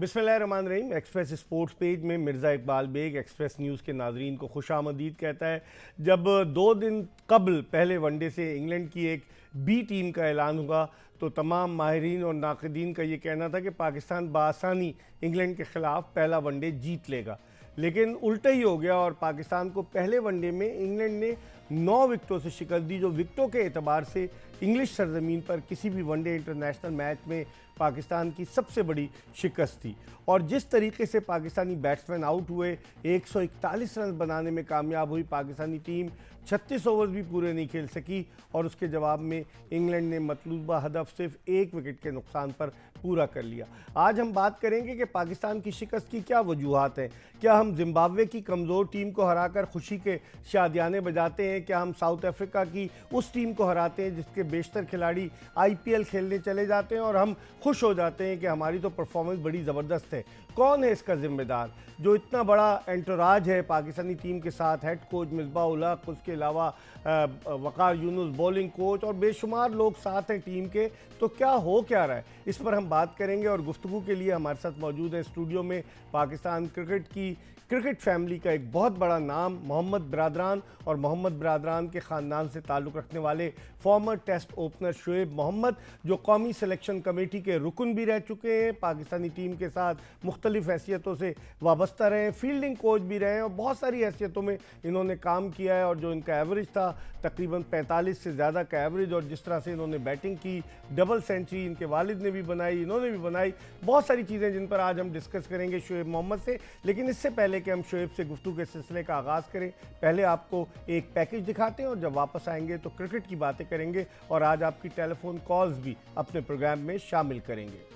बिस्मिल्लाहिर्रहमानिर्रहीम। Express sports page में Mirza Iqbal Baig express news के नाजरीन को खुशामदीद कहता है। जब 2 दिन कबल पहले वनडे से इंग्लैंड की एक बी टीम का ऐलान हुआ तो तमाम माहिरीन और नाक़दीन का ये कहना था कि पाकिस्तान बआसानी इंग्लैंड के ख़िलाफ़ पहला वनडे जीत लेगा, लेकिन उल्टा ही हो गया और पाकिस्तान को पहले वनडे में इंग्लैंड ने 9 विकेटों से शिकस्त दी, जो विकेटों के एतबार से इंग्लिश सरजमीन पर किसी भी वनडे इंटरनेशनल मैच में पाकिस्तान की सबसे बड़ी शिकस्त थी। और जिस तरीके से पाकिस्तानी बैट्समैन आउट हुए, 141 रन बनाने में कामयाब हुई पाकिस्तानी टीम, 36 ओवर भी पूरे नहीं खेल सकी और उसके जवाब में इंग्लैंड ने मतलूबा हदफ सिर्फ 1 विकेट के नुकसान पर पूरा कर लिया। आज हम बात करेंगे कि पाकिस्तान की शिकस्त की क्या वजूहात हैं। क्या हम जिम्बाब्वे की कमज़ोर टीम को हराकर खुशी के शादियाने बजाते हैं? क्या हम साउथ अफ्रीका की उस टीम को हराते हैं जिसके बेशतर खिलाड़ी IPL खेलने चले जाते हैं और हम खुश हो जाते हैं कि हमारी तो परफॉर्मेंस बड़ी ज़बरदस्त है? कौन है इसका ज़िम्मेदार? जो इतना बड़ा एंटोराज है पाकिस्तानी टीम के साथ, हेड कोच मिसबाह उल हक, उसके अलावा वक़ार यूनुस बॉलिंग कोच और बेशुमार लोग साथ हैं टीम के, तो क्या हो क्या रहा है, इस पर हम बात करेंगे। और गुफ्तगू के लिए हमारे साथ मौजूद है स्टूडियो में पाकिस्तान क्रिकेट फैमिली का एक बहुत बड़ा नाम मोहम्मद बरादरान और मोहम्मद बरादरान के ख़ानदान से ताल्लुक़ रखने वाले former test opener Shoaib Mohammad, जो कौमी सिलेक्शन कमेटी के रुकन भी रह चुके हैं, पाकिस्तानी टीम के साथ मुख्तलिफ हैसियतों से वाबस्ता रहे, फील्डिंग कोच भी रहे और बहुत सारी हैसियतों में इन्होंने काम किया है। और जो इनका एवरेज था तकरीबन 45 से ज़्यादा का एवरेज, और जिस तरह से इन्होंने बैटिंग की, डबल सेंचुरी इनके वालिद ने भी बनाई, इन्होंने भी बनाई, बहुत सारी चीज़ें जिन पर आज हम डिस्कस करेंगे शुएब मोहम्मद से। लेकिन इससे पहले कि हम शुएब से गुफ्तगू के सिलसिले का आगाज़ करें, पहले आपको एक पैकेज दिखाते हैं और जब वापस आएंगे तो क्रिकेट की बातें करेंगे और आज आपकी टेलीफोन कॉल्स भी अपने प्रोग्राम में शामिल करेंगे।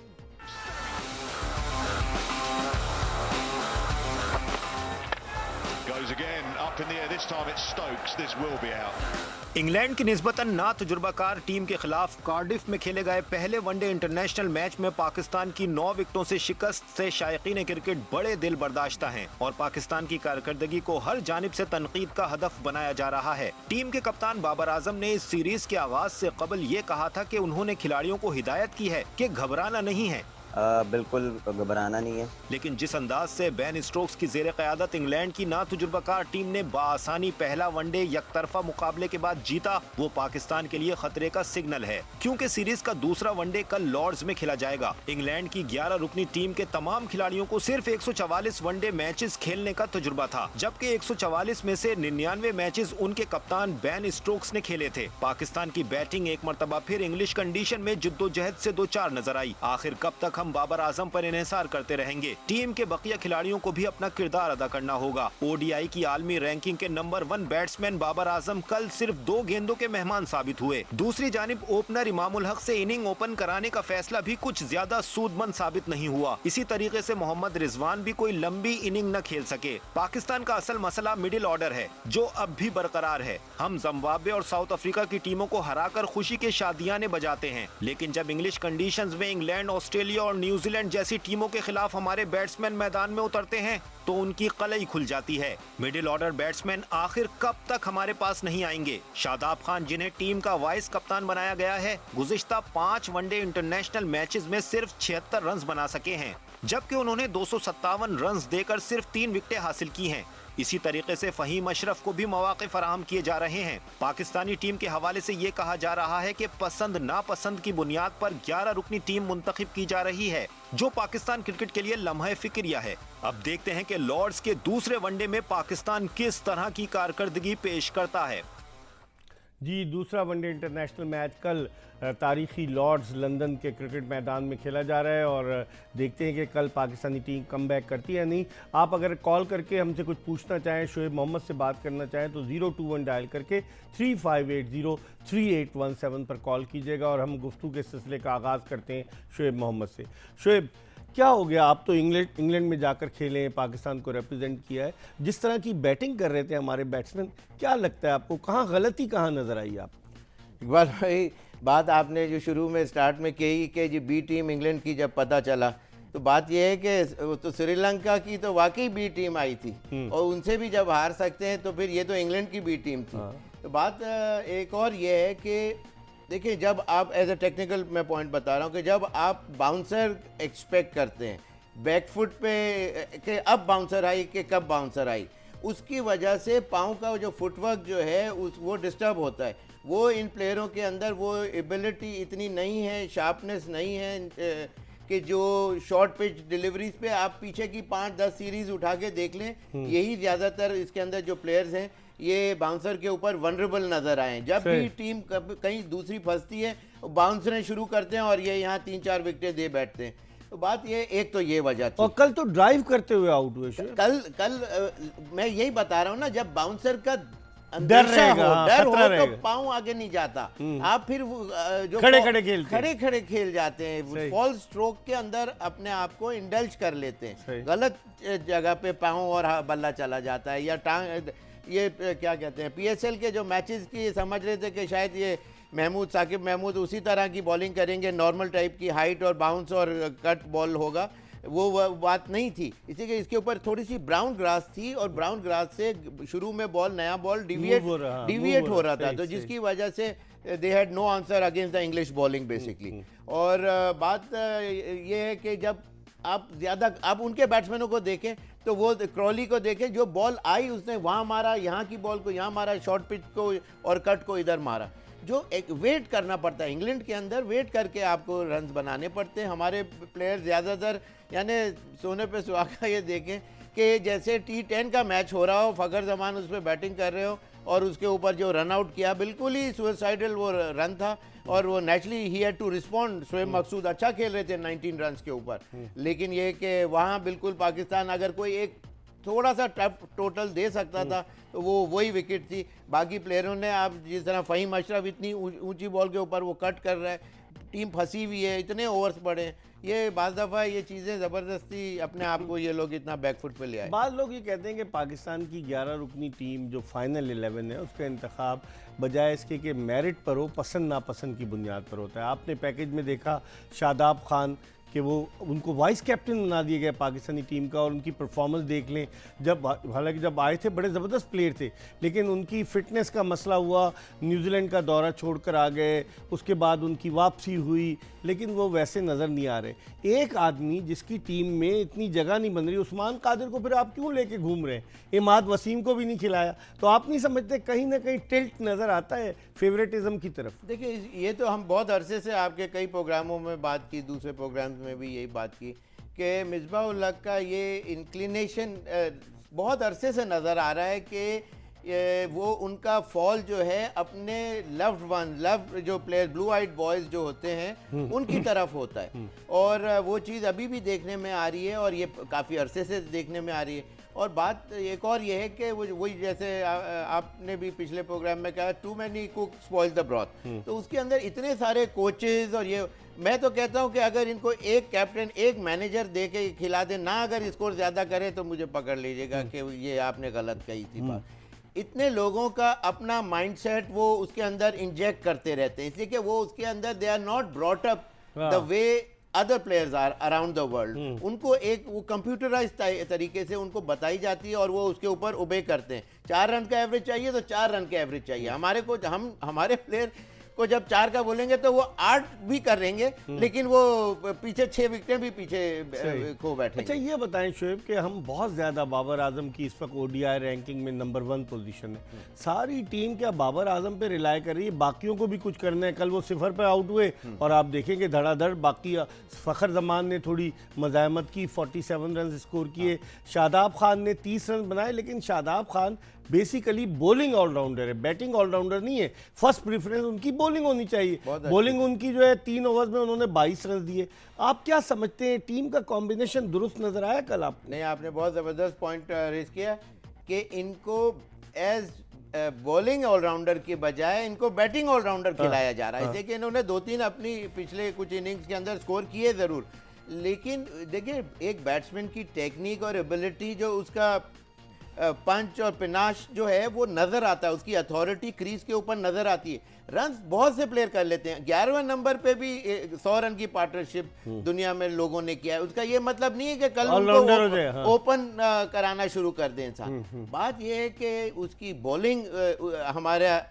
इंग्लैंड की निस्बतन ना तजुर्बाकार टीम के खिलाफ कार्डिफ में खेले गए पहले वनडे इंटरनेशनल मैच में पाकिस्तान की 9 विकेटों से शिकस्त से शायकीन क्रिकेट बड़े दिल बर्दाश्ता हैं और पाकिस्तान की कारकर्दगी को हर जानिब से तनकीद का हदफ बनाया जा रहा है। टीम के कप्तान बाबर आजम ने इस सीरीज के आगाज से कबल ये कहा था कि उन्होंने खिलाड़ियों को हिदायत की है कि घबराना नहीं है। बिल्कुल घबराना नहीं है, लेकिन जिस अंदाज से बेन स्टोक्स की जेर क़यादत इंग्लैंड की ना तजुर्बाकार टीम ने बाआसानी पहला वनडे यकतरफा मुकाबले के बाद जीता, वो पाकिस्तान के लिए खतरे का सिग्नल है, क्योंकि सीरीज का दूसरा वनडे कल लॉर्ड्स में खेला जाएगा। इंग्लैंड की 11 रुकनी टीम के तमाम खिलाड़ियों को सिर्फ 144 वनडे मैचेस खेलने का तजुर्बा था, जबकि 144 में से 99 मैचेस उनके कप्तान बेन स्टोक्स ने खेले थे। पाकिस्तान की बैटिंग एक मरतबा फिर इंग्लिश कंडीशन में जिद्दोजहद से दो चार नजर आई। आखिर कब तक हम बाबर आजम पर इन्हिसार करते रहेंगे? टीम के बकिया खिलाड़ियों को भी अपना किरदार अदा करना होगा। ODI की आलमी रैंकिंग के नंबर 1 बैट्समैन बाबर आजम कल सिर्फ 2 गेंदों के मेहमान साबित हुए। दूसरी जानिब ओपनर इमाम उल हक से इनिंग ओपन कराने का फैसला भी कुछ ज्यादा सूदमंद साबित नहीं हुआ। इसी तरीके से मोहम्मद रिजवान भी कोई लंबी इनिंग न खेल सके। पाकिस्तान का असल मसला मिडिल ऑर्डर है, जो अब भी बरकरार है। हम जिम्बाब्वे और साउथ अफ्रीका की टीमों को हराकर खुशी के शादियाने बजाते हैं, लेकिन जब इंग्लिश कंडीशंस में इंग्लैंड, ऑस्ट्रेलिया और न्यूजीलैंड जैसी टीमों के खिलाफ हमारे बैट्समैन मैदान में उतरते हैं तो उनकी कलई खुल जाती है। मिडिल ऑर्डर बैट्समैन आखिर कब तक हमारे पास नहीं आएंगे? शादाब खान, जिन्हें टीम का वाइस कप्तान बनाया गया है, गुज़िश्ता 5 वनडे इंटरनेशनल मैचेस में सिर्फ 76 रन बना सके हैं, जबकि उन्होंने 257 रन देकर सिर्फ 3 विकेटें हासिल की हैं। इसी तरीके से फहीम अशरफ को भी मौके फराहम किए जा रहे हैं। पाकिस्तानी टीम के हवाले से ये कहा जा रहा है कि पसंद नापसंद की बुनियाद पर 11 रुकनी टीम मुंतखब की जा रही है, जो पाकिस्तान क्रिकेट के लिए लम्हा फिक्रिया है। अब देखते हैं कि लॉर्ड्स के दूसरे वनडे में पाकिस्तान किस तरह की कारकर्दगी पेश करता है। जी, दूसरा वनडे इंटरनेशनल मैच कल तारीखी लॉर्ड्स लंदन के क्रिकेट मैदान में खेला जा रहा है और देखते हैं कि कल पाकिस्तानी टीम कमबैक करती है या नहीं। आप अगर कॉल करके हमसे कुछ पूछना चाहें, शुएब मोहम्मद से बात करना चाहें, तो 021 डायल करके 35803817 पर कॉल कीजिएगा और हम गुफ्तगू के सिलसिले का आगाज़ करते हैं शुएब मोहम्मद से। शुएब, क्या हो गया? आप तो इंग्लैंड में जाकर खेले हैं, पाकिस्तान को रिप्रेजेंट किया है, जिस तरह की बैटिंग कर रहे थे हमारे बैट्समैन, क्या लगता है आपको कहाँ गलती कहाँ नज़र आई आप? इकबाल भाई, बात आपने जो शुरू में स्टार्ट में कही कि जी बी टीम इंग्लैंड की जब पता चला, तो बात यह है कि तो श्रीलंका की तो वाकई बी टीम आई थी और उनसे भी जब हार सकते हैं तो फिर ये तो इंग्लैंड की बी टीम थी। तो बात एक और ये है कि देखिए, जब आप एज ए टेक्निकल मैं पॉइंट बता रहा हूँ कि जब आप बाउंसर एक्सपेक्ट करते हैं, बैकफुट पे के अब बाउंसर आई कि कब बाउंसर आई, उसकी वजह से पाँव का जो फुटवर्क जो है वो डिस्टर्ब होता है। वो इन प्लेयरों के अंदर वो एबिलिटी इतनी नहीं है, शार्पनेस नहीं है कि जो शॉर्ट पिच डिलीवरीज पे आप पीछे की 5-10 सीरीज उठा के देख लें, यही ज़्यादातर इसके अंदर जो प्लेयर्स हैं ये बाउंसर के ऊपर वनरेबल नजर आए। जब भी टीम कहीं दूसरी फंसती है बाउंसरें शुरू करते हैं और ये यहाँ 3-4 विकेटें दे बैठते हैं। तो बात ये एक तो ये वजह थी। और कल तो ड्राइव करते हुए आउट हुए। कल मैं यही बता रहा हूँ ना, जब बाउंसर का डर हो तो पाँव आगे नहीं जाता, आप फिर जो खड़े खड़े खेल जाते हैं, फॉल स्ट्रोक के अंदर अपने आप को इंडल्ज कर लेते हैं, गलत जगह पे पाँव और बल्ला चला जाता है। या टांग ये क्या कहते हैं, PSL के जो मैचेस की समझ रहे थे कि शायद ये साकिब महमूद उसी तरह की बॉलिंग करेंगे, नॉर्मल टाइप की हाइट और बाउंस और कट बॉल होगा, वो बात नहीं थी। इसी के इसके ऊपर थोड़ी सी ब्राउन ग्रास थी और ब्राउन ग्रास से शुरू में नया बॉल डिविएट हो रहा था, तो जिसकी वजह से they had no answer against the English bowling basically. और बात ये है कि जब आप उनके बैट्समैनों को देखें तो वो क्रॉली को देखें, जो बॉल आई उसने वहाँ मारा, यहाँ की बॉल को यहाँ मारा, शॉर्ट पिच को और कट को इधर मारा। जो एक वेट करना पड़ता है इंग्लैंड के अंदर, वेट करके आपको रन्स बनाने पड़ते हैं। हमारे प्लेयर ज़्यादातर यानी सोने पे सुहागा ये देखें कि जैसे T10 का मैच हो रहा हो, फ़खर जमान उस पर बैटिंग कर रहे हो और उसके ऊपर जो रन आउट किया बिल्कुल ही सुसाइडल वो रन था और वो नेचुरली ही had to respond. Shoaib Maqsood अच्छा खेल रहे थे 19 रन के ऊपर, लेकिन ये कि वहाँ बिल्कुल पाकिस्तान अगर कोई एक थोड़ा सा टफ टोटल दे सकता था तो वो वही विकेट थी। बाकी प्लेयरों ने, आप जिस तरह फ़हीम अशरफ इतनी ऊंची बॉल के ऊपर वो कट कर रहा है, टीम फंसी हुई है, इतने ओवर्स पड़े, ये बाज़ दफ़ा ये चीज़ें ज़बरदस्ती अपने आप को ये लोग इतना बैकफुट पे ले आए। बाद लोग ये कहते हैं कि पाकिस्तान की 11 रुकनी टीम जो फाइनल 11 है उसका इंतखाब बजाय इसके कि मेरिट पर हो, पसंद नापसंद की बुनियाद पर होता है। आपने पैकेज में देखा शादाब खान कि वो उनको वाइस कैप्टन बना दिया गया पाकिस्तानी टीम का, और उनकी परफॉर्मेंस देख लें, जब हालांकि जब आए थे बड़े ज़बरदस्त प्लेयर थे, लेकिन उनकी फ़िटनेस का मसला हुआ, न्यूजीलैंड का दौरा छोड़कर आ गए, उसके बाद उनकी वापसी हुई, लेकिन वो वैसे नज़र नहीं आ रहे। एक आदमी जिसकी टीम में इतनी जगह नहीं बन रही, उस्मान कादिर को फिर आप क्यों लेके घूम रहे हैं? इमाद वसीम को भी नहीं खिलाया, तो आप नहीं समझते कहीं ना कहीं टिल्ट नज़र आता है फेवरेटिज्म की तरफ? देखिए, ये तो हम बहुत अरसे से आपके कई प्रोग्रामों में बात की, दूसरे प्रोग्राम्स में भी यही बात की कि मिसबाह-उल-हक का ये इंक्लिनेशन बहुत अरसे से नज़र आ रहा है कि वो उनका फॉल जो है अपने लव्ड जो प्लेयर ब्लू आइड बॉयज़ जो होते हैं उनकी तरफ होता है, और वो चीज़ अभी भी देखने में आ रही है और ये काफ़ी अरसे से देखने में आ रही है। और बात एक और ये है कि वही जैसे आपने भी पिछले प्रोग्राम में कहा, too many cook spoil the broth, तो उसके अंदर इतने सारे कोचेज, और ये मैं तो कहता हूं कि अगर इनको एक कैप्टन एक मैनेजर दे के खिला दे ना, अगर स्कोर ज़्यादा करे तो मुझे पकड़ लीजिएगा कि ये आपने गलत कही थी बात। इतने लोगों का अपना माइंडसेट वो उसके अंदर इंजेक्ट करते रहते हैं, इसलिए कि वो उसके अंदर they are not brought up the way other players are around the world. उनको एक वो कंप्यूटराइज तरीके से उनको बताई जाती है और वो उसके ऊपर ओबे करते हैं। 4 रन का एवरेज चाहिए तो 4 रन का एवरेज चाहिए। हमारे प्लेयर को जब 4 का बोलेंगे तो वो 8 भी करेंगे, लेकिन वो पीछे 6 विकेटें भी पीछे खो बैठे। अच्छा, ये बताएं शोएब कि हम बहुत ज़्यादा बाबर आजम की इस वक्त ODI रैंकिंग में नंबर 1 पोजीशन है, सारी टीम क्या बाबर आजम पे रिलाई कर रही है? बाकियों को भी कुछ करना है। कल वो 0 पर आउट हुए और आप देखेंगे धड़ाधड़ बाकी फ़खर जमान ने थोड़ी मज़ाहमत की, 47 रन स्कोर किए, शादाब खान ने 30 रन बनाए, लेकिन Shadab Khan basically bowling allrounder है, बैटिंग ऑलराउंडर नहीं है। फर्स्ट प्रेफरेंस उनकी बॉलिंग होनी चाहिए। बॉलिंग उनकी जो है 3 ओवर्स में उन्होंने 22 रन दिए। आप क्या समझते हैं, टीम का कॉम्बिनेशन दुरुस्त नजर आया कल आपको? नहीं, आपने बहुत ज़बरदस्त पॉइंट रेज किया कि इनको एज बॉलिंग ऑलराउंडर के बजाय इनको बैटिंग ऑलराउंडर खिलाया जा रहा है। इसलिए कि इन्होंने 2-3 अपनी पिछले कुछ इनिंग्स के अंदर स्कोर किए ज़रूर, लेकिन देखिए एक बैट्समैन की टेक्निक और एबिलिटी, जो उसका पंच और पिनाश जो है वो नज़र आता है, उसकी अथॉरिटी क्रीज के ऊपर नज़र आती है। रन बहुत से प्लेयर कर लेते हैं, 11वें नंबर पे भी 100 रन की पार्टनरशिप दुनिया में लोगों ने किया है। उसका ये मतलब नहीं है कि कल उनको ओपन कराना शुरू कर दें इंसान। बात ये है कि उसकी बॉलिंग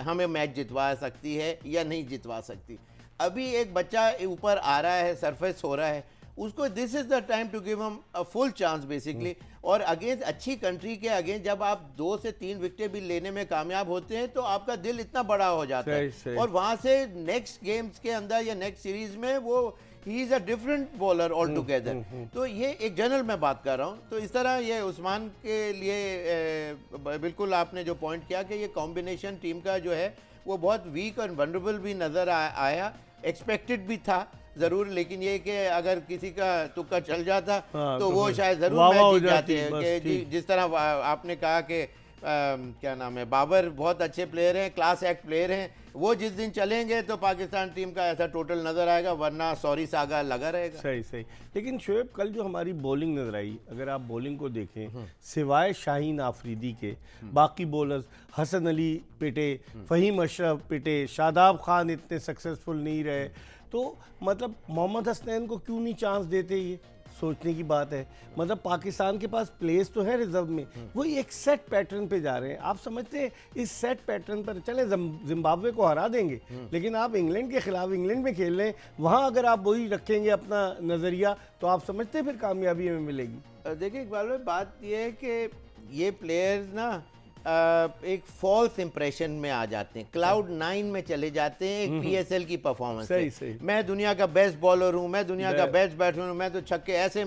हमें मैच जितवा सकती है या नहीं जितवा सकती। अभी एक बच्चा ऊपर आ रहा है, सरफेस हो रहा है, उसको this is the time to give him a full chance basically. और अगेंस्ट अच्छी कंट्री के अगेंस्ट जब आप 2 से 3 विकेटें भी लेने में कामयाब होते हैं तो आपका दिल इतना बड़ा हो जाता है, सही। और वहां से नेक्स्ट गेम्स के अंदर या नेक्स्ट सीरीज में वो he is a different bowler all together. तो ये एक जनरल मैं बात कर रहा हूँ। तो इस तरह ये उस्मान के लिए बिल्कुल आपने जो पॉइंट किया कि ये कॉम्बिनेशन टीम का जो है वो बहुत वीक और वनरेबल भी नजर आया, एक्सपेक्टेड भी था जरूर, लेकिन ये कि अगर किसी का तुक्का चल जाता तो वो शायद जरूर वाह मैच हो जीत जाते जाती, हैं कि जिस तरह आपने कहा कि क्या नाम है, बाबर बहुत अच्छे प्लेयर हैं, क्लास एक्ट प्लेयर हैं, वो जिस दिन चलेंगे तो पाकिस्तान टीम का ऐसा टोटल नजर आएगा, वरना सॉरी सागा लगा रहेगा। सही। लेकिन शोएब, कल जो हमारी बॉलिंग नजर आई, अगर आप बॉलिंग को देखें, सिवाय शाहीन आफरीदी के बाकी बॉलर्स, हसन अली पिटे, फ़हीम अशरफ पिटे, शादाब खान इतने सक्सेसफुल नहीं रहे, तो मतलब मोहम्मद हसनैन को क्यों नहीं चांस देते, ये सोचने की बात है। मतलब पाकिस्तान के पास प्लेयर्स तो है रिजर्व में, वो एक सेट पैटर्न पे जा रहे हैं। आप समझते हैं इस सेट पैटर्न पर चले जिम्बाब्वे को हरा देंगे, लेकिन आप इंग्लैंड के खिलाफ इंग्लैंड में खेल रहे हैं, वहाँ अगर आप वही रखेंगे अपना नज़रिया, तो आप समझते हैं फिर कामयाबी में मिलेगी। देखिए इकबाल भाई, बात ये है कि ये प्लेयर्स ना एक फॉल्स इंप्रेशन में आ जाते हैं, क्लाउड 9 में चले जाते हैं एक पीएसएल की परफॉर्मेंस से। मैं दुनिया का बेस्ट बॉलर हूं, मैं दुनिया का बेस्ट बैट्समैन हूं, मैं तो छक्के ऐसे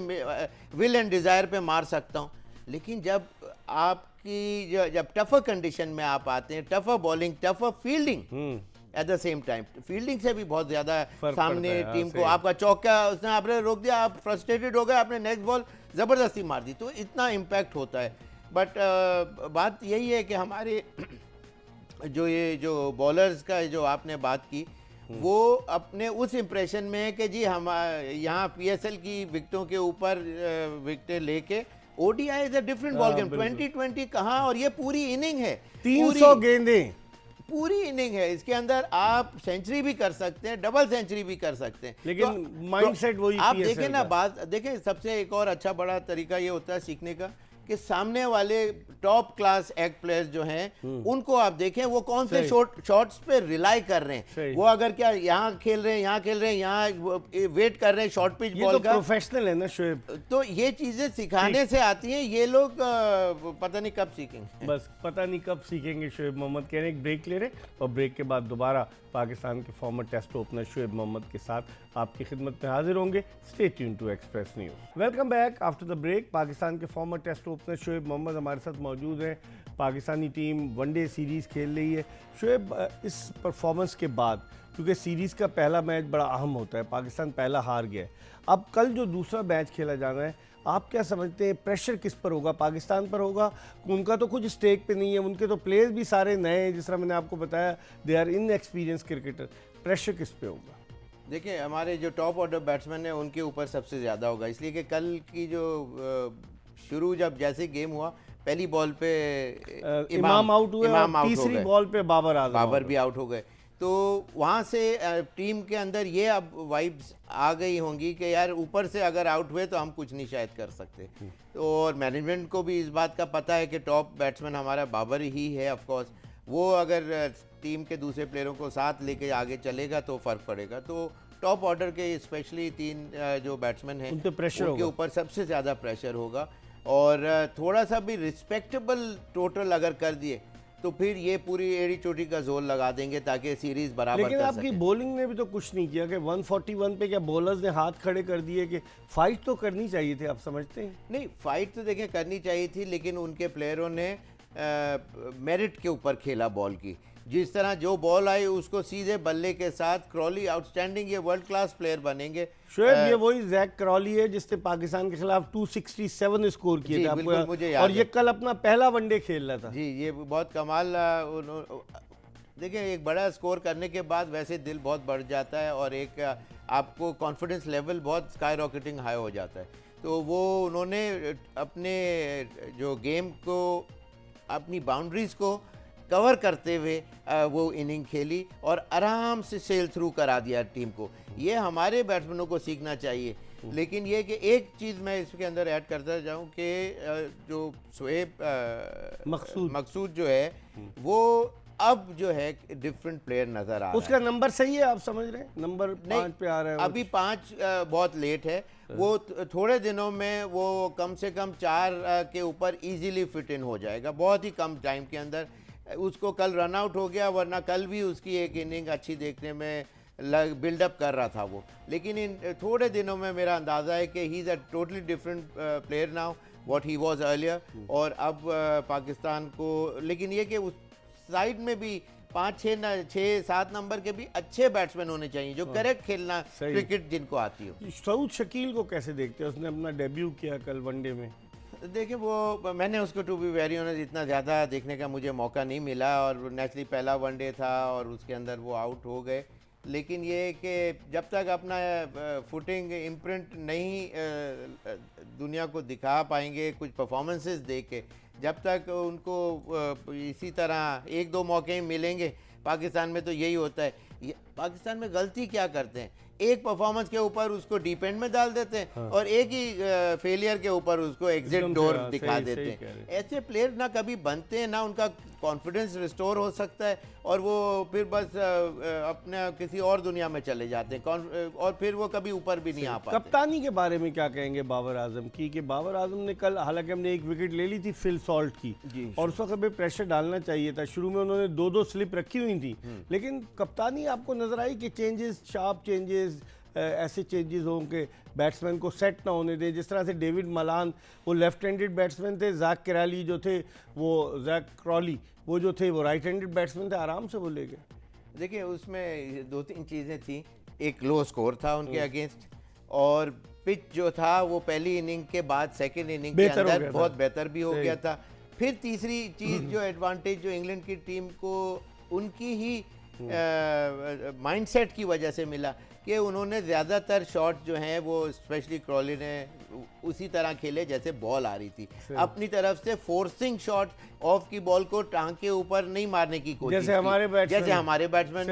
विल एंड डिजायर पे मार सकता हूं। लेकिन जब आपकी जब टफर कंडीशन में आप आते हैं, tougher bowling, tougher fielding at the same time, fielding से भी बहुत ज्यादा सामने टीम को आपका चौका उसने आपने रोक दिया, आप फ्रस्ट्रेटेड हो गए, आपने नेक्स्ट बॉल जबरदस्ती मार दी, तो इतना इम्पैक्ट होता है। बट बात यही है कि हमारे जो बॉलर्स का जो आपने बात की, वो अपने उस इम्प्रेशन में है कि जी हम यहाँ पीएसएल की विकेटों के ऊपर विकेटें लेके, ODI is a different ball game, 2020 कहाँ, और ये पूरी इनिंग है, 300 गेंदें, पूरी इनिंग है, इसके अंदर आप सेंचुरी भी कर सकते हैं, डबल सेंचुरी भी कर सकते हैं, लेकिन माइंडसेट वही आप PSL देखें ना। का। बात देखें, सबसे एक और अच्छा बड़ा तरीका ये होता है सीखने का कि सामने वाले टॉप क्लास एक्ट प्लेयर्स जो हैं उनको आप देखें वो कौन से शॉट्स पे रिलाई कर रहे हैं। वो अगर क्या यहाँ खेल रहे हैं, यहाँ खेल रहे हैं, यहाँ वेट कर रहे हैं शॉर्ट पिच बॉल का, प्रोफेशनल है ना शोएब, तो ये चीजें सिखाने से आती हैं, ये लोग पता नहीं कब सीखेंगे। बस पता नहीं कब सीखेंगे। शोएब मोहम्मद कह रहे हैं एक ब्रेक ले रहे, और ब्रेक के बाद दोबारा पाकिस्तान के former test opener Shoaib Mohammad के साथ आपकी खिदमत में हाजिर होंगे। Stay tuned to Express News. Welcome back after the break. Pakistan के former test opener Shoaib Mohammad हमारे साथ मौजूद हैं। पाकिस्तानी टीम वनडे सीरीज़ खेल रही है। शोएब, इस परफॉर्मेंस के बाद, क्योंकि सीरीज़ का पहला मैच बड़ा अहम होता है, पाकिस्तान पहला हार गया है, अब कल जो दूसरा मैच खेला जाना है, आप क्या समझते हैं प्रेशर किस पर होगा? पाकिस्तान पर होगा? उनका तो कुछ स्टेक पे नहीं है, उनके तो प्लेयर्स भी सारे नए हैं, जिस तरह मैंने आपको बताया, they are inexperience cricketer. Pressure किस पे होगा? देखिए, हमारे जो टॉप ऑर्डर बैट्समैन है उनके ऊपर सबसे ज़्यादा होगा, इसलिए कि कल की जो शुरू जब जैसे गेम हुआ, पहली बॉल पे इमाम आउट हुए, और तीसरी बॉल पे बाबर भी आउट हो गए, तो वहाँ से टीम के अंदर ये अब वाइब्स आ गई होंगी कि यार ऊपर से अगर आउट हुए तो हम कुछ नहीं शायद कर सकते। तो और मैनेजमेंट को भी इस बात का पता है कि टॉप बैट्समैन हमारा बाबर ही है, ऑफ कोर्स वो अगर टीम के दूसरे प्लेयरों को साथ लेके आगे चलेगा तो फ़र्क पड़ेगा। तो टॉप ऑर्डर के स्पेशली 3 जो बैट्समैन हैं उनके ऊपर सबसे ज़्यादा प्रेशर होगा, और थोड़ा सा भी रिस्पेक्टेबल टोटल अगर कर दिए तो फिर ये पूरी एड़ी चोटी का जोर लगा देंगे ताकि सीरीज बराबर लेकिन कर आपकी सके। बॉलिंग ने भी तो कुछ नहीं किया कि 141 पे क्या बॉलर्स ने हाथ खड़े कर दिए कि फाइट तो करनी चाहिए थी, आप समझते हैं? नहीं, फाइट तो देखें करनी चाहिए थी, लेकिन उनके प्लेयरों ने मेरिट के ऊपर खेला बॉल की। जिस तरह जो बॉल आई उसको सीधे बल्ले के साथ, क्रॉली आउटस्टैंडिंग, ये वर्ल्ड क्लास प्लेयर बनेंगे। शोएब, ये वही जैक क्रॉली है जिसने पाकिस्तान के खिलाफ 267 स्कोर किए थे आपको, मुझे और ये कल अपना पहला वनडे खेल रहा था। जी, ये बहुत कमाल। देखिए, एक बड़ा स्कोर करने के बाद वैसे दिल बहुत बढ़ जाता है, और एक आपको कॉन्फिडेंस लेवल बहुत स्काई रॉकेटिंग हाई हो जाता है। तो वो उन्होंने अपने जो गेम को, अपनी बाउंड्रीज को कवर करते हुए वो इनिंग खेली और आराम से सेल थ्रू करा दिया टीम को। ये हमारे बैट्समैनों को सीखना चाहिए। लेकिन ये कि एक चीज़ मैं इसके अंदर ऐड करता जाऊं कि जो शोएब मकसूद जो है, वो अब जो है डिफरेंट प्लेयर नजर आ रहा है। उसका नंबर सही है, आप समझ रहे हैं? नंबर 5 पे आ रहा है वो। अभी 5 बहुत लेट है। वो थोड़े दिनों में वो कम से कम 4 के ऊपर इजीली फिट इन हो जाएगा, बहुत ही कम टाइम के अंदर। उसको कल रन आउट हो गया, वरना कल भी उसकी एक इनिंग अच्छी देखने में बिल्डअप कर रहा था वो। लेकिन इन थोड़े दिनों में मेरा अंदाज़ा है कि he is a totally different player now what he was earlier. और अब पाकिस्तान को, लेकिन ये कि उस साइड में भी 5-6-7 नंबर के भी अच्छे बैट्समैन होने चाहिए जो करेक्ट खेलना, क्रिकेट जिनको आती हो। सऊद शकील को कैसे देखते हैं? उसने अपना डेब्यू किया कल वनडे में। देखिए, वो मैंने उसको टू बी वेरी ऑनेस्ट इतना ज़्यादा देखने का मुझे मौका नहीं मिला, और नेचुरली पहला वनडे था और उसके अंदर वो आउट हो गए। लेकिन ये कि जब तक अपना फुटिंग इम्प्रिंट नहीं दुनिया को दिखा पाएंगे कुछ परफॉर्मेंसेस दे के, जब तक उनको इसी तरह 1-2 मौके ही मिलेंगे। पाकिस्तान में तो यही होता है। पाकिस्तान में गलती क्या करते हैं, एक परफॉर्मेंस के ऊपर उसको डीप एंड में डाल देते हैं और एक ही फेलियर के ऊपर उसको एग्जिट डोर दिखा देते हैं। ऐसे प्लेयर ना कभी बनते हैं, ना उनका कॉन्फिडेंस रिस्टोर हो सकता है, और वो फिर बस अपने किसी और दुनिया में चले जाते हैं, और फिर वो कभी ऊपर भी नहीं आ पाते। कप्तानी के बारे में क्या कहेंगे बाबर आजम की? कि बाबर आजम ने कल, हालांकि हमने एक विकेट ले ली थी फिल सॉल्ट की, और उस वक्त हमें प्रेशर डालना चाहिए था। शुरू में उन्होंने 2-2 स्लिप रखी हुई थी, लेकिन कप्तानी आपको नजर आई कि चेंजेस, शार्प चेंजेस, ऐसे चेंजेस हों कि बैट्समैन को सेट ना होने दे? जिस तरह से डेविड मलान, वो लेफ्ट हैंडेड बैट्समैन थे, जैक कैराली जो थे, वो जैक क्रॉली वो जो थे वो राइट हैंडेड बैट्समैन थे, आराम से वो ले गए। देखिए, उसमें 2-3 चीज़ें थी। एक लो स्कोर था उनके अगेंस्ट, और पिच जो था वो पहली इनिंग के बाद सेकेंड इनिंग के अंदर बहुत बेहतर भी हो गया था। फिर तीसरी चीज़ जो एडवांटेज जो इंग्लैंड की टीम को उनकी ही माइंडसेट की वजह से मिला कि उन्होंने ज़्यादातर शॉट जो हैं वो, स्पेशली क्रॉली ने, उसी तरह खेले जैसे बॉल आ रही थी। अपनी तरफ से फोर्सिंग शॉट ऑफ की बॉल को टांग के ऊपर नहीं मारने की कोशिश, जैसे हमारे बैट्समैन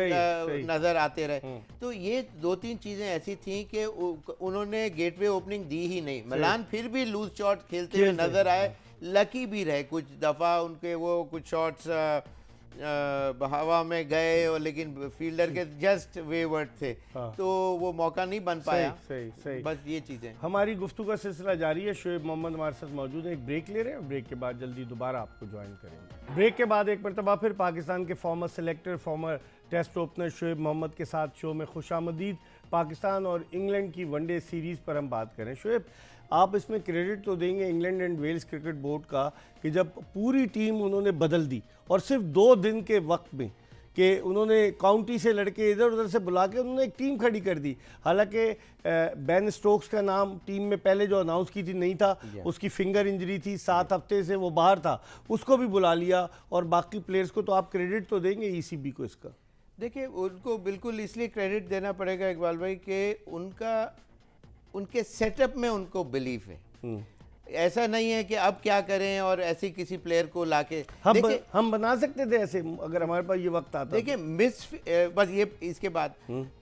नजर आते रहे। तो ये 2-3 चीज़ें ऐसी थी कि उन्होंने गेटवे ओपनिंग दी ही नहीं। मलान फिर भी लूज शॉट खेलते हुए नजर आए, लकी भी रहे कुछ दफ़ा उनके, वो कुछ शॉट्स हवा में गए, और लेकिन फील्डर के जस्ट वेवर्ड थे। तो वो मौका नहीं बन पाया। सही। बस ये चीज़ें। हमारी गुफ्तगू का सिलसिला जारी है। शोएब मोहम्मद हमारे साथ मौजूद है। एक ब्रेक ले रहे हैं, ब्रेक के बाद जल्दी दोबारा आपको ज्वाइन करेंगे। ब्रेक के बाद एक मरतबा फिर पाकिस्तान के former selector, former test opener Shoaib Mohammad के साथ शो में खुशामदीद। पाकिस्तान और इंग्लैंड की वनडे सीरीज़ पर हम बात करें। शोएब, आप इसमें क्रेडिट तो देंगे England and Wales cricket board का कि जब पूरी टीम उन्होंने बदल दी, और सिर्फ 2 दिन के वक्त में, कि उन्होंने काउंटी से लड़के इधर उधर से बुला के उन्होंने एक टीम खड़ी कर दी। हालांकि बेन स्टोक्स का नाम टीम में पहले जो अनाउंस की थी नहीं था, उसकी फिंगर इंजरी थी, 7 हफ्ते से वो बाहर था, उसको भी बुला लिया। और बाकी प्लेयर्स को तो आप क्रेडिट तो देंगे ईसीबी को इसका? देखिए, उनको बिल्कुल इसलिए क्रेडिट देना पड़ेगा इकबाल भाई कि उनके सेटअप में उनको बिलीफ है। ऐसा नहीं है कि अब क्या करें और ऐसे किसी प्लेयर को लाके हम बना सकते थे ऐसे, अगर हमारे पास ये वक्त आता। देखिए, बस ये इसके बाद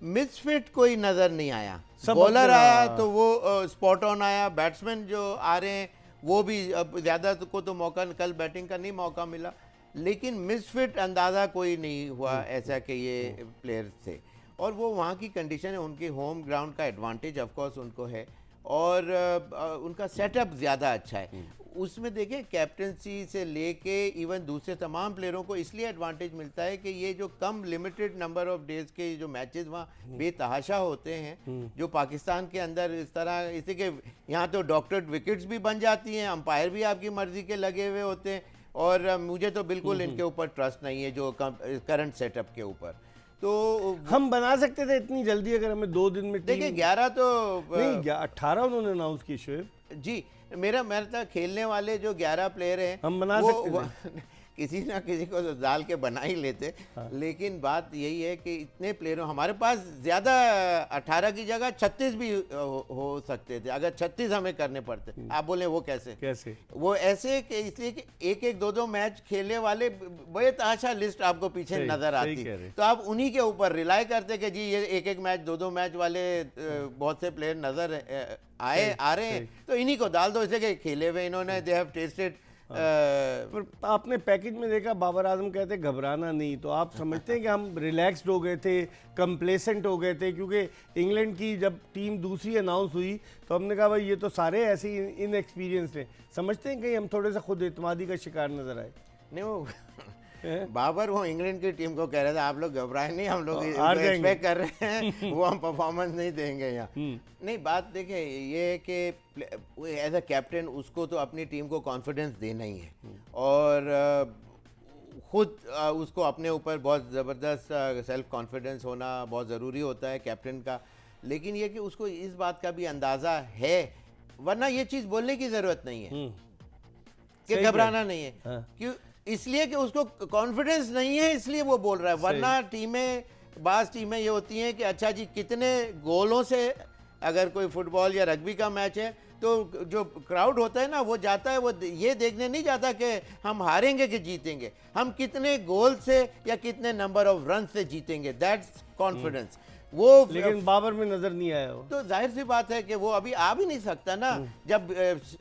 मिसफिट कोई नजर नहीं आया। बॉलर आया तो वो स्पॉट ऑन आया, बैट्समैन जो आ रहे हैं वो भी, अब ज्यादा को तो मौका, कल बैटिंग का नहीं मौका मिला, लेकिन मिसफिट अंदाजा कोई नहीं हुआ ऐसा कि ये प्लेयर थे। और वो वहाँ की कंडीशन है, उनके होम ग्राउंड का एडवांटेज ऑफ कोर्स उनको है, और उनका सेटअप ज़्यादा अच्छा है। उसमें देखिए, कैप्टनसी से लेके इवन दूसरे तमाम प्लेयरों को इसलिए एडवांटेज मिलता है कि ये जो कम लिमिटेड नंबर ऑफ डेज के जो मैचेस वहाँ बेतहाशा होते हैं, जो पाकिस्तान के अंदर इस तरह, इसी के यहाँ तो डॉक्टर्ड विकेट्स भी बन जाती हैं, अंपायर भी आपकी मर्जी के लगे हुए होते हैं, और मुझे तो बिल्कुल इनके ऊपर ट्रस्ट नहीं है जो करंट सेटअप के ऊपर। तो हम बना सकते थे इतनी जल्दी अगर हमें 2 दिन में। देखिए, 11 तो नहीं, 18 उन्होंने अनाउंस की। शोएब जी, मेरा खेलने वाले जो 11 प्लेयर हैं हम बना सकते थे। किसी ना किसी को तो डाल के बना ही लेते। लेकिन बात यही है कि इतने प्लेयरों, हमारे पास ज़्यादा 18 की जगह 36 भी हो सकते थे अगर 36 हमें करने पड़ते। आप बोले वो कैसे? वो ऐसे कि इसलिए कि एक एक 2-2 मैच खेलने वाले बेतहाशा लिस्ट आपको पीछे नजर आती, तो आप उन्हीं के ऊपर रिलाई करते कि जी ये एक एक मैच 2-2 मैच वाले बहुत से प्लेयर नजर आ रहे हैं, तो इन्हीं को डाल दो, इसलिए कि खेले हुए इन्होंने, दे हैव टेस्टेड पर आपने पैकेज में देखा बाबर आजम कहते घबराना नहीं, तो आप समझते हैं कि हम रिलैक्स्ड हो गए थे, कंप्लेसेंट हो गए थे? क्योंकि इंग्लैंड की जब टीम दूसरी अनाउंस हुई तो हमने कहा भाई ये तो सारे ऐसे ही इनएक्सपीरियंस्ड हैं। समझते हैं कहीं हम थोड़े सा खुद एतमादी का शिकार नजर आए? नहीं, वो बाबर वो इंग्लैंड की टीम को कह रहे थे आप लोग घबराए नहीं, हम लोग हार जाएंगे। एक्सपेक्ट कर रहे हैं वो हम परफॉर्मेंस नहीं देंगे यहाँ। नहीं, बात देखें ये है कि एज अ कैप्टन उसको तो अपनी टीम को कॉन्फिडेंस देना ही है, और खुद उसको अपने ऊपर बहुत ज़बरदस्त सेल्फ कॉन्फिडेंस होना बहुत ज़रूरी होता है कैप्टन का। लेकिन ये कि उसको इस बात का भी अंदाज़ा है, वरना ये चीज़ बोलने की ज़रूरत नहीं है कि घबराना नहीं है। हाँ। क्यों? इसलिए कि उसको कॉन्फिडेंस नहीं है, इसलिए वो बोल रहा है। वरना टीमें, बाज़ टीमें ये होती हैं कि अच्छा जी कितने गोलों से, अगर कोई फुटबॉल या रग्बी का मैच है तो जो क्राउड होता है ना वो जाता है, वो ये देखने नहीं जाता कि हम हारेंगे कि जीतेंगे, हम कितने गोल से या कितने नंबर ऑफ रन से जीतेंगे, दैट्स कॉन्फिडेंस। वो लेकिन बाबर में नजर नहीं आया वो। तो जाहिर सी बात है कि वो अभी आ भी नहीं सकता ना, जब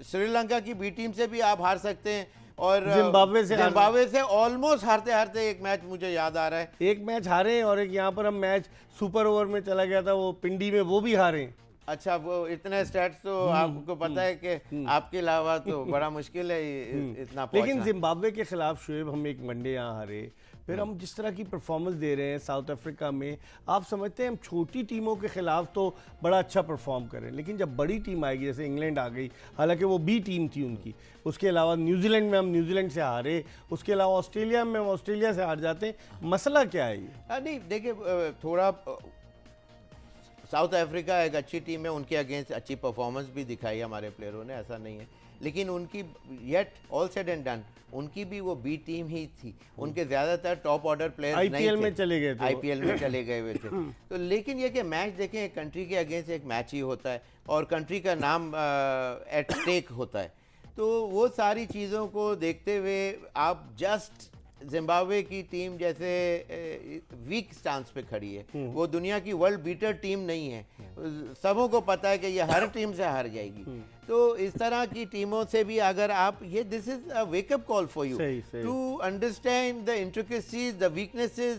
श्रीलंका की बी टीम से भी आप हार सकते हैं, और जिम्बाब्वे से ऑलमोस्ट हारते हारते एक मैच मुझे याद आ रहा है, एक मैच हारे और एक यहाँ पर हम मैच सुपर ओवर में चला गया था वो पिंडी में, वो भी हारे। अच्छा, वो इतने स्टैट्स तो आपको पता है कि आपके अलावा तो बड़ा मुश्किल है इतना पहुंचना। लेकिन जिम्बाब्वे के खिलाफ शुएब हम एक वनडे यहाँ हारे, फिर हम जिस तरह की परफॉर्मेंस दे रहे हैं साउथ अफ्रीका में, आप समझते हैं हम छोटी टीमों के खिलाफ तो बड़ा अच्छा परफॉर्म करें, लेकिन जब बड़ी टीम आएगी जैसे इंग्लैंड आ गई, हालांकि वो बी टीम थी उनकी, उसके अलावा न्यूजीलैंड में हम न्यूजीलैंड से हारे, उसके अलावा ऑस्ट्रेलिया में हम ऑस्ट्रेलिया से हार जाते हैं, मसला क्या है ये? नहीं देखिए, थोड़ा साउथ अफ्रीका एक अच्छी टीम है, उनके अगेंस्ट अच्छी परफॉर्मेंस भी दिखाई हमारे प्लेयरों ने, ऐसा नहीं है, लेकिन उनकी yet all said and done उनकी भी वो बी टीम ही थी, उनके ज़्यादातर टॉप ऑर्डर प्लेयर्स नहीं थे, आईपीएल में चले गए थे, आईपीएल में चले गए हुए थे। तो लेकिन ये कि मैच देखें, एक कंट्री के अगेंस्ट एक मैच ही होता है और कंट्री का नाम एट स्टेक होता है, तो वो सारी चीज़ों को देखते हुए आप जस्ट जिम्बाब्वे की टीम जैसे वीक स्टांस पे खड़ी है, वो दुनिया की वर्ल्ड बीटर टीम नहीं है, सबों को पता है कि ये हर टीम से हार जाएगी। तो इस तरह की टीमों से भी अगर आप ये, this is a wake up call for you to understand the intricacies, the weaknesses,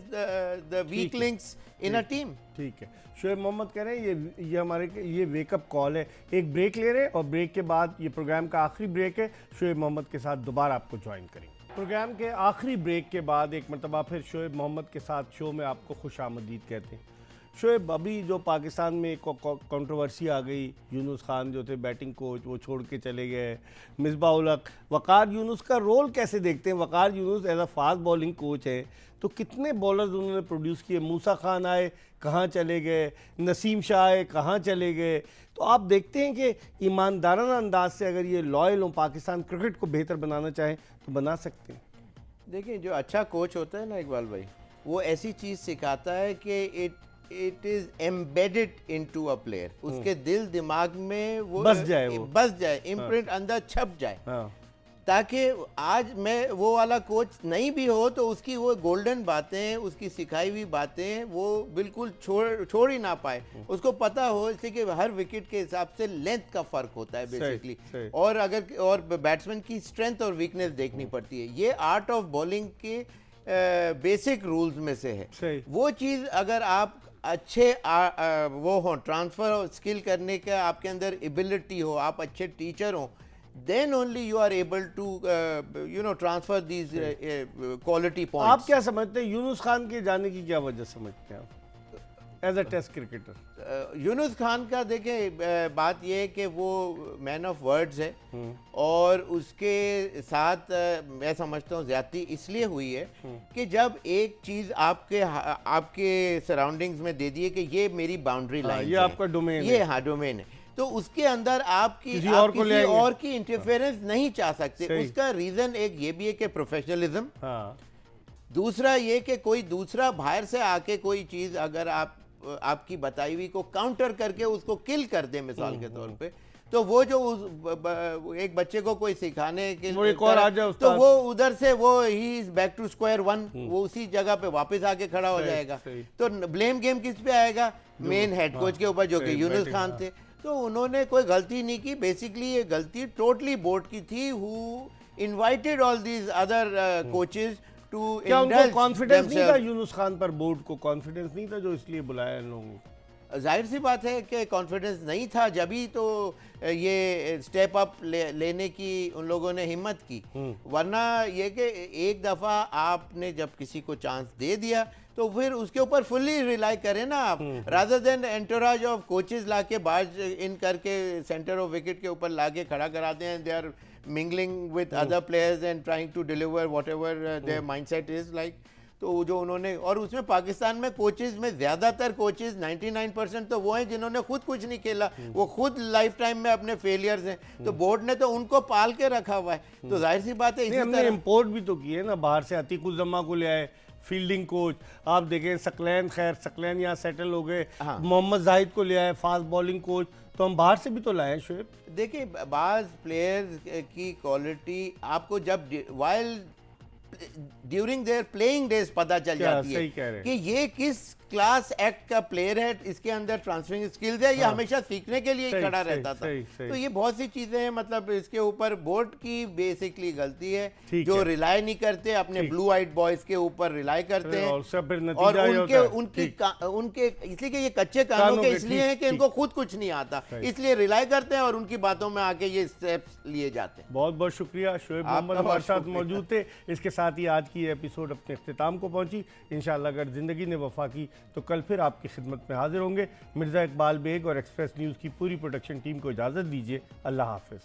the weak links in a team. ठीक है, शुएब मोहम्मद कह रहे हैं ये हमारे ये वेकअप कॉल है। एक ब्रेक ले रहे हैं और ब्रेक के बाद, ये प्रोग्राम का आखिरी ब्रेक है, शुएब मोहम्मद के साथ दोबारा आपको ज्वाइन करेंगे। प्रोग्राम के आखिरी ब्रेक के बाद एक मरतबा फिर शुएब मोहम्मद के साथ शो में आपको खुशामदीद कहते हैं। शुएब, अभी जो पाकिस्तान में कंट्रोवर्सी आ गई, यूनुस खान जो थे बैटिंग कोच वो छोड़ के चले गए, मिसबाह उल हक, वकार यूनुस का रोल कैसे देखते हैं? Waqar Younis as a fast bowling coach है, तो कितने बॉलर्स उन्होंने प्रोड्यूस किए, मूसा खान आए कहाँ चले गए, नसीम शाह आए कहाँ चले गए, तो आप देखते हैं कि ईमानदाराना अंदाज से अगर ये लॉयल हो, पाकिस्तान क्रिकेट को बेहतर बनाना चाहें तो बना सकते हैं। देखिए, जो अच्छा कोच होता है ना इकबाल भाई, वो ऐसी चीज़ सिखाता है कि it is embedded into a player, उसके दिल दिमाग में वो बस जाए, इम्प्रिंट अंदर छप जाए, हाँ। ताकि आज मैं वो वाला कोच नहीं भी हो तो उसकी वो गोल्डन बातें, उसकी सिखाई हुई बातें वो बिल्कुल छोड़ ही ना पाए, उसको पता हो, इसलिए कि हर विकेट के हिसाब से लेंथ का फ़र्क होता है बेसिकली, और बैट्समैन की स्ट्रेंथ और वीकनेस देखनी पड़ती है, ये आर्ट ऑफ बॉलिंग के बेसिक रूल्स में से है। वो चीज़ अगर आप अच्छे वो हो, ट्रांसफ़र स्किल करने का आपके अंदर एबिलिटी हो, आप अच्छे टीचर हो, then only you are able to transfer these quality points. आप क्या समझते हैं यूनुस खान के जाने की क्या वजह समझते हैं आप as a test cricketer? Younis Khan का देखें, बात यह है कि वो मैन ऑफ वर्ड्स है, और उसके साथ मैं समझता हूँ ज्यादती इसलिए हुई है कि जब एक चीज़ आपके सराउंडिंग्स में दे दिए कि ये मेरी बाउंड्री लाइन, ये आपका डोमेन है, ये हाँ डोमेन है, तो उसके अंदर आप किसी और की इंटरफेरेंस नहीं चाह सकते। उसका रीजन एक ये भी है कि प्रोफेशनलिज्म, हाँ। दूसरा ये कि कोई दूसरा बाहर से आके कोई चीज अगर आपकी बताई हुई को काउंटर करके उसको किल कर दे, मिसाल के तौर पे, तो वो जो एक बच्चे को कोई सिखाने के लिए एक और आ जाए, तो वो उधर से वो he is back to square one, वो उसी जगह पे वापस आके खड़ा हो जाएगा। तो ब्लेम गेम किस पे आएगा? मेन हेड कोच के ऊपर, जो कि यूनुस खान थे। तो उन्होंने कोई गलती नहीं की, बेसिकली ये गलती टोटली बोर्ड की थी, who invited all these other coaches to क्या उनको indulge कॉन्फिडेंस नहीं था themselves. यूनुस खान पर, बोर्ड को कॉन्फिडेंस नहीं था जो इसलिए बुलाया इन लोगों को? जाहिर सी बात है कि कॉन्फिडेंस नहीं था, जब ही तो ये स्टेप अप लेने की उन लोगों ने हिम्मत की। वरना ये कि एक दफ़ा आपने जब किसी को चांस दे दिया तो फिर उसके ऊपर फुल्ली रिलाई करें ना आप, रादर देन एंटोराज ऑफ कोचेस ला के बाज इन करके सेंटर ऑफ विकेट के ऊपर ला के खड़ा कराते हैं। They are mingling with other players and trying to deliver whatever their mindset is like. तो जो उन्होंने, और उसमें पाकिस्तान में कोचेस में ज़्यादातर कोचेस 99% तो वो हैं जिन्होंने खुद कुछ नहीं खेला, वो खुद लाइफ टाइम में अपने फेलियर्स हैं, तो बोर्ड ने तो उनको पाल के रखा हुआ है। तो जाहिर सी बात है नहीं, इसी हमने तरह इम्पोर्ट भी तो किए ना बाहर से, अतीकुज़्ज़मा को ले आए फील्डिंग कोच, आप देखें सकलैन, खैर सकलैन यहाँ सेटल हो गए, हाँ। मोहम्मद जाहिद को ले आए फास्ट बॉलिंग कोच, तो हम बाहर से भी तो लाए शोएब। देखिए बाज प्लेयर्स की क्वालिटी आपको जब while during their playing days पता चल क्या, जाती सही कह रहे है हैं। कि ये किस क्लास एक्ट का प्लेयर है, इसके अंदर ट्रांसफरिंग स्किल्स है, ये हमेशा सीखने के लिए ही सही, खड़ा सही, रहता था। सही। तो ये बहुत सी चीजें हैं, मतलब इसके ऊपर बोर्ड की बेसिकली गलती है, ठीक जो है। रिलाई नहीं करते, अपने ठीक। ब्लू आइट बॉयज के ऊपर रिलाई करते हैं। और सब फिर और नतीजा ये उनके होता है। उनकी ठीक। उनके इसलिए कि ये कच्चे कानों कानों के के, इसलिए ठीक, हैं कि ठीक। इनको खुद कुछ नहीं आता, सही। इसलिए रिलाई करते हैं और उनकी बातों में आके ये स्टेप्स लिए जाते हैं। बहुत बहुत शुक्रिया शोएब आपका मोहम्मद हमारे बहुत साथ शुक्रिया। मौजूद थे। इसके साथ ही आज की एपिसोड अपने इख्तिताम को पहुंची। इंशाल्लाह अगर ज़िंदगी ने वफा की तो कल फिर आपकी खिदमत में हाजिर होंगे। मिर्ज़ा इकबाल बेग और एक्सप्रेस न्यूज़ की पूरी प्रोडक्शन टीम को इजाज़त दीजिए। अल्लाह हाफ़िज़।